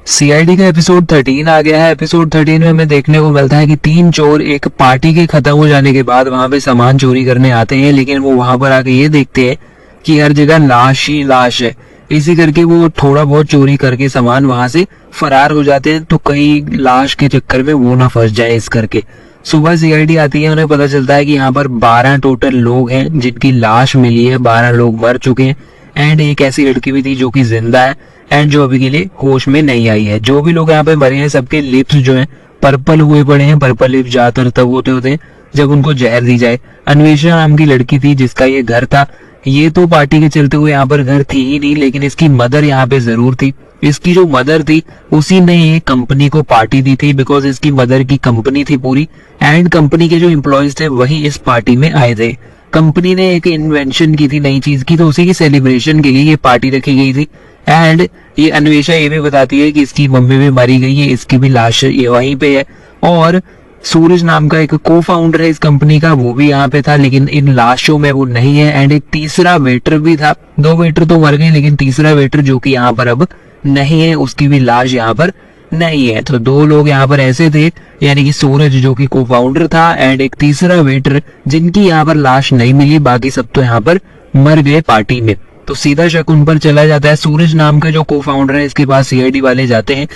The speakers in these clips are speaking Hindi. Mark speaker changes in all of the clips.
Speaker 1: सीआईडी का एपिसोड 13 आ गया है। एपिसोड 13 में हमें देखने को मिलता है कि 3 चोर एक पार्टी के खत्म हो जाने के बाद वहां पे सामान चोरी करने आते हैं, लेकिन वो वहां पर आके ये देखते हैं कि हर जगह लाश ही लाश है। इसी करके वो थोड़ा बहुत चोरी करके सामान वहां से फरार हो जाते हैं, तो कहीं लाश के चक्कर में वो ना फंस जाए। इस करके सुबह सीआईडी आती है, उन्हें पता चलता है कि यहाँ पर 12 टोटल लोग हैं जिनकी लाश मिली है। 12 लोग मर चुके हैं एंड एक ऐसी लड़की भी थी जो कि जिंदा है एंड जो अभी के लिए होश में नहीं आई है। जो भी लोग यहाँ पे मरे हैं सबके लिप्स जो हैं पर्पल हुए पड़े हैं। पर्पल लिप्स ज्यादातर तब होते हैं जब उनको जहर दी जाए। अन्वेषा नाम की लड़की थी जिसका ये घर था। ये तो पार्टी के चलते हुए यहाँ पर घर थी ही नहीं, लेकिन इसकी मदर यहाँ पे जरूर थी। इसकी जो मदर थी उसी ने ये कंपनी को पार्टी दी थी, बिकॉज इसकी मदर की कंपनी थी पूरी एंड कंपनी के जो एम्प्लॉयज थे वही इस पार्टी में आए थे। कंपनी ने एक इन्वेंशन की थी नई चीज की, तो उसी की सेलिब्रेशन के लिए ये पार्टी रखी गई थी। एंड ये अन्वेषा ये भी बताती है कि इसकी मम्मी भी मरी गई है, इसकी भी लाश ये वहीं पे है। और सूरज नाम का एक को फाउंडर है इस कंपनी का, वो भी यहाँ पे था, लेकिन इन लाशों में वो नहीं है। एंड एक तीसरा वेटर भी था। 2 वेटर तो मर गए, लेकिन तीसरा वेटर जो कि यहाँ पर अब नहीं है, उसकी भी लाश यहाँ पर नहीं है। तो 2 लोग यहाँ पर ऐसे थे, यानी कि सूरज जो कि को फाउंडर था एंड एक तीसरा वेटर जिनकी यहाँ पर लाश नहीं मिली। बाकी सब तो यहाँ पर मर गए पार्टी में। तो सीधा शक उन पर चला जाता है। सूरज नाम का जो को फाउंडर है इसके पास सीआईडी वाले जाते हैं,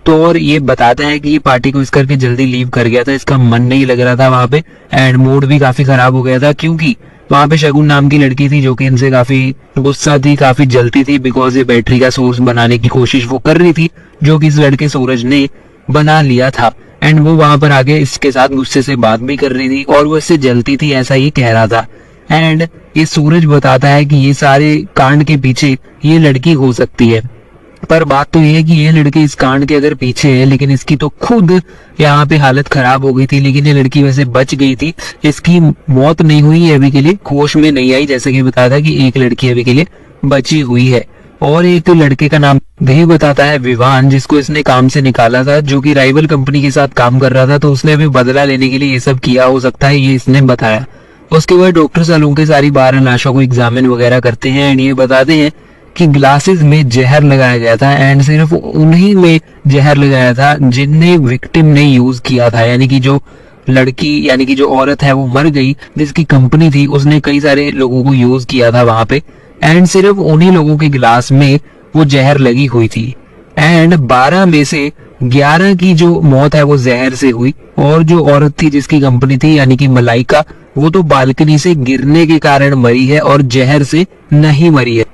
Speaker 1: तो और ये बताता है कि ये पार्टी को इस करके जल्दी लीव कर गया था, इसका मन नहीं लग रहा था वहां पे एंड मूड भी काफी खराब हो गया था, क्योंकि वहां पे शगुन नाम की लड़की थी जो कि इनसे काफी गुस्सा थी, काफी जलती थी, बिकॉज ये बैटरी का सोर्स बनाने की कोशिश वो कर रही थी जो कि इस लड़के सूरज ने बना लिया था। एंड वो वहां पर आगे इसके साथ गुस्से से बात भी कर रही थी और वो इससे जलती थी, ऐसा ये कह रहा था। एंड ये सूरज बताता है कि ये सारे कांड के पीछे ये लड़की हो सकती है, पर बात तो ये है कि ये लड़की इस कांड के अगर पीछे है, लेकिन इसकी तो खुद यहाँ पे हालत खराब हो गई थी, लेकिन ये लड़की वैसे बच गई थी। इसकी मौत नहीं हुई है अभी के लिए, होश में नहीं आई, जैसे कि बताया था कि एक लड़की अभी के लिए बची हुई है। और एक लड़के का नाम भी बताता है विवान, जिसको इसने काम से निकाला था, जो कि राइवल कंपनी के साथ काम कर रहा था, तो उसने अभी बदला लेने के लिए ये सब किया हो सकता है, ये इसने बताया। उसके बाद डॉक्टर सालूके सारी 12 लाशों को एग्जामिन वगैरह करते हैं एंड ये बताते हैं कि ग्लासेस में जहर लगाया गया था एंड सिर्फ उन्हीं में जहर लगाया था जिनने विक्टिम ने यूज किया था। यानी कि जो लड़की यानी कि जो औरत है वो मर गई, जिसकी कंपनी थी उसने कई सारे लोगों को यूज किया था वहां पे एंड सिर्फ उन्हीं लोगों के ग्लास में वो जहर लगी हुई थी। एंड 12 में से 11 की जो मौत है वो जहर से हुई, और जो औरत थी जिसकी कंपनी थी यानी कि मलाइका, वो तो बालकनी से गिरने के कारण मरी है और जहर से नहीं मरी है।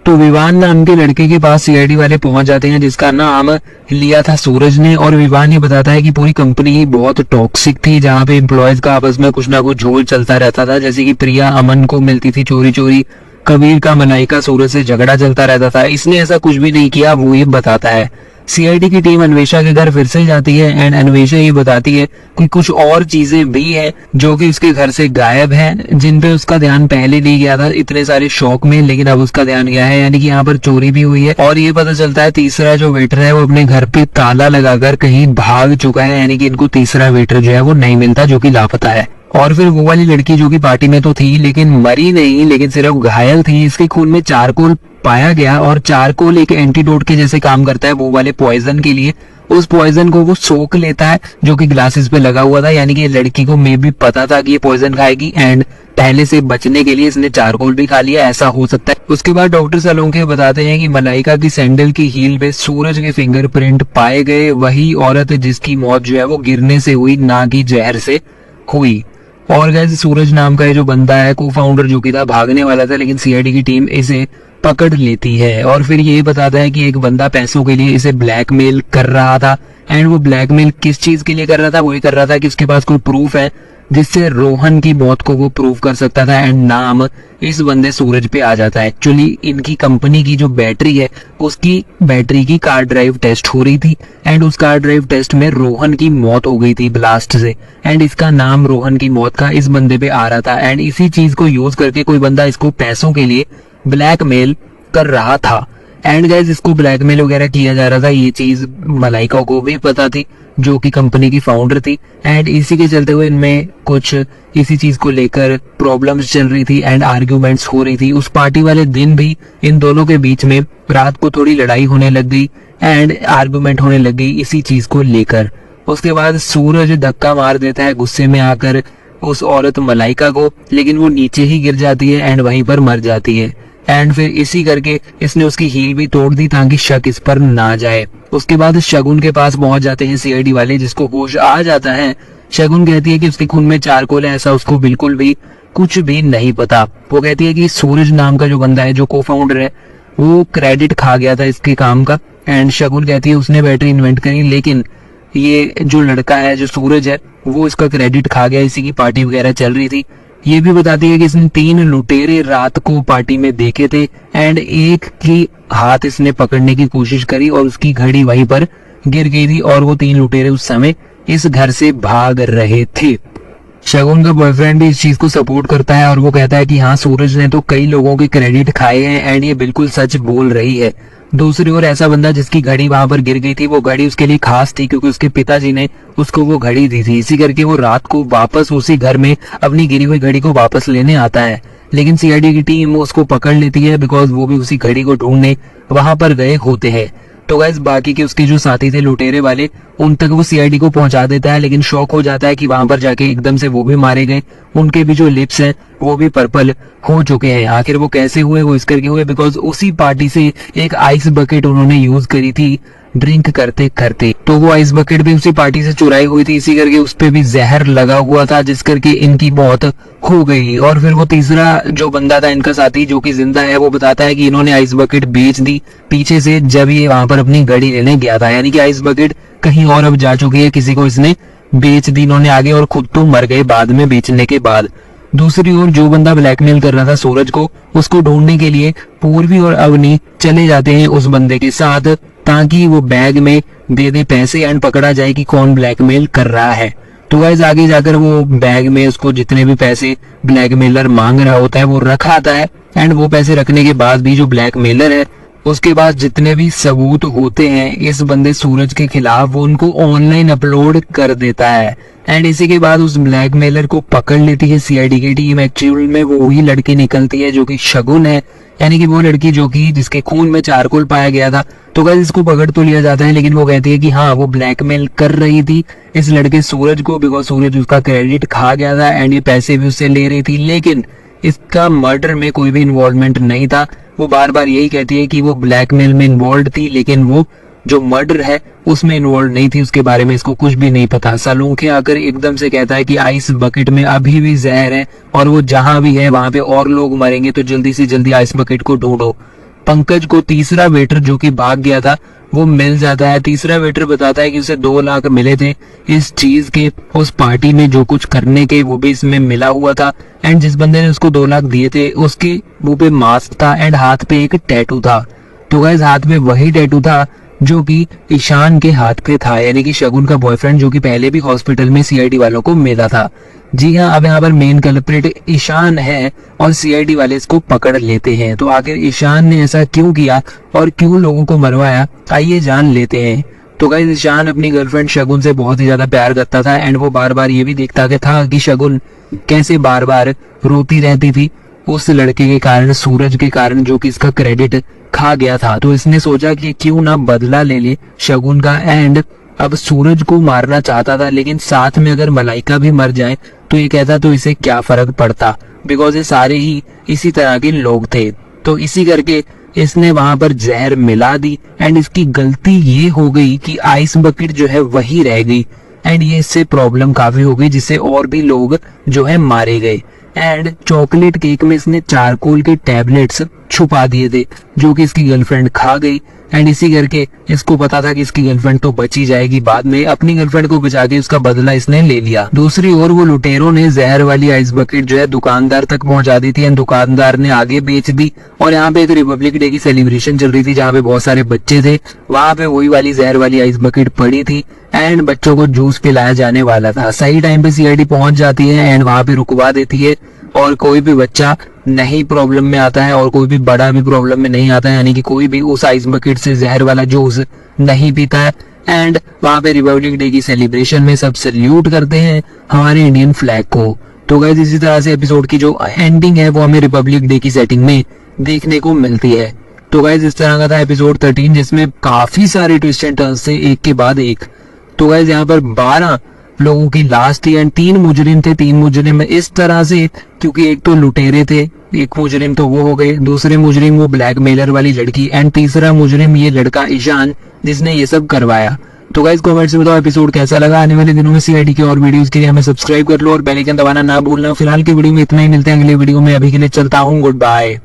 Speaker 1: तो विवान नाम के लड़के के पास सीआईडी वाले पहुंच जाते हैं जिसका नाम लिया था सूरज ने, और विवान ये बताता है कि पूरी कंपनी ही बहुत टॉक्सिक थी, जहां पे एम्प्लॉयज का आपस में कुछ ना कुछ झोल चलता रहता था। जैसे कि प्रिया अमन को मिलती थी चोरी चोरी, कबीर का मलाइका सूरज से झगड़ा चलता रहता था। इसने ऐसा कुछ भी नहीं किया, वो ये बताता है। सीआईडी की टीम अन्वेषा के घर फिर से जाती है एंड अन्वेषा ये बताती है कि कुछ और चीजें भी है जो कि उसके घर से गायब है, जिन पे उसका ध्यान पहले नहीं गया था इतने सारे शौक में, लेकिन अब उसका ध्यान गया है। यानी कि यहाँ पर चोरी भी हुई है और ये पता चलता है तीसरा जो वेटर है वो अपने घर पे ताला लगाकर कहीं भाग चुका है। यानी कि इनको तीसरा वेटर जो है वो नहीं मिलता, जो कि लापता है। और फिर वो वाली लड़की जो कि पार्टी में तो थी लेकिन मरी नहीं, लेकिन सिर्फ घायल थी, इसके खून में चारकोल पाया गया और चारकोल एक एंटीडोट के जैसे काम करता है वो वाले पॉइजन के लिए। उस पॉइजन को वो सोख लेता है जो कि ग्लासेस पे लगा हुआ था। यानी कि लड़की को मे भी पता था कि ये पॉइजन खाएगी एंड पहले से बचने के लिए इसने चारकोल भी खा लिया, ऐसा हो सकता है। उसके बाद डॉक्टर सालूके बताते हैं कि मलाइका की सैंडल की हील पे सूरज के फिंगरप्रिंट पाए गए, वही औरत जिसकी मौत जो है वो गिरने से हुई, ना कि जहर से हुई। और गैस सूरज नाम का ये जो बंदा है को फाउंडर जो कि था भागने वाला था, लेकिन सीआईडी की टीम इसे पकड़ लेती है और फिर ये बताता है कि एक बंदा पैसों के लिए इसे ब्लैकमेल कर रहा था। एंड वो ब्लैकमेल किस चीज के लिए कर रहा था, वो ये कर रहा था कि उसके पास कोई प्रूफ है जिससे रोहन की मौत को वो प्रूव कर सकता था एंड नाम इस बंदे सूरज पे आ जाता है। एक्चुअली इनकी कंपनी की जो बैटरी है उसकी बैटरी की कार ड्राइव टेस्ट हो रही थी एंड उस कार ड्राइव टेस्ट में रोहन की मौत हो गई थी ब्लास्ट से एंड इसका नाम रोहन की मौत का इस बंदे पे आ रहा था एंड इसी चीज को यूज करके कोई बंदा इसको पैसों के लिए ब्लैकमेल कर रहा था। एंड गाइस इसको ब्लैकमेल वगैरह किया जा रहा था, ये चीज मलाइका को भी पता थी जो कि कंपनी की फाउंडर थी एंड इसी के चलते हुए इनमें कुछ इसी चीज को लेकर प्रॉब्लम्स चल रही थी एंड आर्ग्यूमेंट्स हो रही थी। उस पार्टी वाले दिन भी इन दोनों के बीच में रात को थोड़ी लड़ाई होने लग गई एंड आर्गुमेंट होने लग गई इसी चीज को लेकर। उसके बाद सूरज धक्का मार देता है गुस्से में आकर उस औरत मलाइका को, लेकिन वो नीचे ही गिर जाती है एंड वहीं पर मर जाती है। एंड फिर इसी करके इसने उसकी हील भी तोड़ दी ताकि शक इस पर ना जाए। उसके बाद शगुन के पास पहुंच जाते हैं सीआईडी वाले, जिसको होश आ जाता है। शगुन कहती है कि उसके खून में चारकोल है, ऐसा उसको बिल्कुल भी कुछ भी नहीं पता। वो कहती है कि सूरज नाम का जो बंदा है, जो को फाउंडर है, वो क्रेडिट खा गया था इसके काम का। एंड शगुन कहती है उसने बैटरी इन्वेंट करी, लेकिन ये जो लड़का है, जो सूरज है, वो इसका क्रेडिट खा गया। इसी की पार्टी वगैरह चल रही थी। ये भी बताती है कि इसने 3 लुटेरे रात को पार्टी में देखे थे एंड एक की हाथ इसने पकड़ने की कोशिश करी और उसकी घड़ी वहीं पर गिर गई थी और वो 3 लुटेरे उस समय इस घर से भाग रहे थे। शगुन का बॉयफ्रेंड भी इस चीज को सपोर्ट करता है और वो कहता है कि हाँ, सूरज ने तो कई लोगों के क्रेडिट खाए हैं एंड ये बिल्कुल सच बोल रही है। दूसरी ओर ऐसा बंदा जिसकी घड़ी वहां पर गिर गई थी, वो घड़ी उसके लिए खास थी क्योंकि उसके पिताजी ने उसको वो घड़ी दी थी। इसी करके वो रात को वापस उसी घर में अपनी गिरी हुई घड़ी को वापस लेने आता है, लेकिन सीआईडी की टीम उसको पकड़ लेती है बिकॉज वो भी उसी घड़ी को ढूंढने वहां पर गए होते हैं। तो गाइस बाकी के उसके जो साथी थे लुटेरे वाले, उन तक वो सीआईडी को पहुंचा देता है, लेकिन शॉक हो जाता है कि वहां पर जाके एकदम से वो भी मारे गए। उनके भी जो लिप्स हैं वो भी पर्पल हो चुके हैं। आखिर वो कैसे हुए? वो इस करके हुए बिकॉज उसी पार्टी से एक आइस बकेट उन्होंने यूज करी थी ड्रिंक करते करते। तो वो आइस बकेट भी उसी पार्टी से चुराई हुई थी, इसी करके उस पे भी जहर लगा हुआ था, जिस करके इनकी मौत हो गई। और फिर वो तीसरा जो बंदा था इनका साथी, जो कि जिंदा है, वो बताता है कि इन्होंने आइस बकेट बेच दी पीछे से जब ये वहां पर अपनी घड़ी लेने गया था। यानी कि आइस बकेट कहीं और अब जा चुकी है, किसी को इसने बेच दी इन्होंने आगे, और खुद तो मर गए बाद में बेचने के बाद। दूसरी ओर जो बंदा ब्लैकमेल कर रहा था सूरज को, उसको ढूंढने के लिए पूर्वी और अवनी चले जाते हैं उस बंदे के साथ ताकि वो बैग में दे दे पैसे एंड पकड़ा जाए कि कौन ब्लैकमेल कर रहा है। तो गाइस आगे जाकर वो बैग में उसको जितने भी पैसे ब्लैकमेलर मांग रहा होता है वो रख आता है एंड वो पैसे रखने के बाद भी जो ब्लैकमेलर है उसके पास जितने भी सबूत होते हैं इस बंदे सूरज के खिलाफ, वो उनको ऑनलाइन अपलोड कर देता है। एंड इसी के बाद उस ब्लैकमेलर को पकड़ लेती है सीआईडी की टीम। एक्चुअल में वो वही लड़की निकलती है जो कि शगुन है, यानी कि वो लड़की जो कि जिसके खून में चारकोल पाया गया था। तो गाइस इसको पकड़ तो लिया जाता है, लेकिन वो कहती है कि हाँ, वो ब्लैकमेल कर रही थी इस लड़के सूरज को बिकॉज सूरज उसका क्रेडिट खा गया था एंड ये पैसे भी उससे ले रही थी, लेकिन इसका मर्डर में कोई भी इन्वॉल्वमेंट नहीं था। वो बार बार यही कहती है कि वो ब्लैकमेल में इन्वॉल्व थी, लेकिन वो जो मर्डर है उसमें इन्वॉल्व नहीं थी, उसके बारे में इसको कुछ भी नहीं पता। सलूखे आकर एकदम से कहता है कि आइस बकेट में अभी भी जहर है और वो जहां भी है वहां पे और लोग मरेंगे, तो जल्दी से जल्दी आइस बकेट को ढूंढो। पंकज को तीसरा वेटर जो कि भाग गया था वो मिल जाता है। तीसरा वेटर बताता है कि उसे 2 लाख मिले थे इस चीज के, उस पार्टी में जो कुछ करने के, वो भी इसमें मिला हुआ था। एंड जिस बंदे ने उसको 2 लाख दिए थे उसके मुंह पे मास्क था एंड हाथ पे एक टैटू था। तो गाइस हाथ में वही टैटू था जो कि ईशान के हाथ पे था, यानी कि शगुन का बॉयफ्रेंड जो कि पहले भी हॉस्पिटल में सीआईडी वालों को मिला था। जी हाँ, अब यहाँ पर मेन कल्प्रिट ईशान है और सीआईडी वाले इसको पकड़ लेते हैं। तो आखिर ईशान ने ऐसा क्यों किया और क्यों लोगों को मरवाया, आइए जान लेते हैं। तो गाइस ईशान अपनी गर्लफ्रेंड शगुन से बहुत ही ज्यादा प्यार करता था एंड वो बार बार ये भी देखता था कि शगुन कैसे बार बार रोती रहती थी उस लड़के के कारण, सूरज के कारण, जो कि इसका क्रेडिट खा गया था। तो इसने सोचा कि क्यों ना बदला ले ले शगुन का एंड अब सूरज को मारना चाहता था, लेकिन साथ में अगर मलाइका भी मर जाए तो ये कहता तो इसे क्या फर्क पड़ता, बिकॉज ये सारे ही इसी तरह के लोग थे। तो इसी करके इसने वहां पर जहर मिला दी एंड इसकी गलती ये हो गई कि आइस बकेट जो है वही रह गई एंड ये इससे प्रॉब्लम काफी हो गई, जिससे और भी लोग जो है मारे गए। एंड चॉकलेट केक में इसने चारकोल के टैबलेट्स छुपा दिए थे जो कि इसकी गर्लफ्रेंड खा गई एंड इसी करके इसको पता था कि इसकी गर्लफ्रेंड तो बची जाएगी, बाद में अपनी गर्लफ्रेंड को बचा के उसका बदला इसने ले लिया। दूसरी ओर वो लुटेरों ने जहर वाली आइस बकेट जो है दुकानदार तक पहुंचा दी थी एंड दुकानदार ने आगे बेच दी। और यहाँ पे एक रिपब्लिक डे की सेलिब्रेशन चल रही थी जहाँ पे बहुत सारे बच्चे थे, वहां पे वही वाली जहर वाली आइस बकेट पड़ी थी एंड बच्चों को जूस पिलाया जाने वाला था। सही टाइम पे सीआईडी पहुंच जाती है एंड वहां पे रुकवा देती है और कोई भी बच्चा नहीं प्रॉब्लम में आता है और कोई भी बड़ा भी प्रॉब्लम में नहीं आता है, यानी कि कोई भी उस आइस बकेट से जहर वाला जूस नहीं पीता है। एंड वहां पे रिपब्लिक डे की सेलिब्रेशन में सब सैल्यूट करते हैं हमारे इंडियन फ्लैग को। तो गाइस इसी तरह से एपिसोड की जो एंडिंग है वो हमें रिपब्लिक डे की सेटिंग में देखने को मिलती है। तो गाइज इस तरह का था एपिसोड 13, जिसमें काफी सारे ट्विस्ट एंड टर्न्स थे एक के बाद एक। तो गाइज यहाँ पर 12 लोगों की लाश थी एंड 3 मुजरिम थे। 3 मुजरिम इस तरह से, क्योंकि एक तो लुटेरे थे, एक मुजरिम तो वो हो गए, दूसरे मुजरिम वो ब्लैकमेलर वाली लड़की एंड तीसरा मुजरिम ये लड़का ईशान जिसने ये सब करवाया। तो गाइस कमेंट्स में बताओ एपिसोड कैसा लगा। आने वाले दिनों में सीआईडी की और वीडियोस के लिए हमें सब्सक्राइब कर लो और बेल आइकन दबाना ना भूलना। फिलहाल की वीडियो में इतना ही, मिलते हैं अगले वीडियो में। अभी के लिए चलता हूँ, गुड बाय।